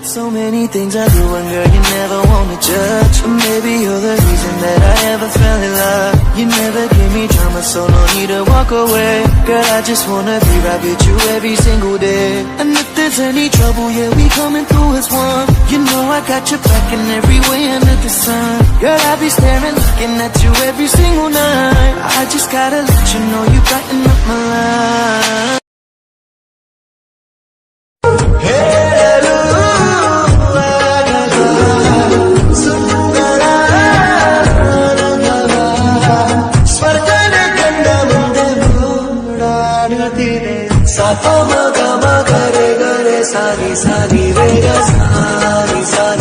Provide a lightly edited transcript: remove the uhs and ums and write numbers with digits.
So many things I do and girl you never wanna judge. But maybe you're the reason that I ever fell in love. You never give me drama, so no need to walk away. Girl, I just wanna be right with you every single day. And if there's any trouble, yeah, we coming through as one. You know I got your back in every way under the sun. Girl, I be staring, looking at you every single night. I just gotta let you know you brighten up my life. सा प म ग म ग रे ग रे सा नी रे ग सा नी सा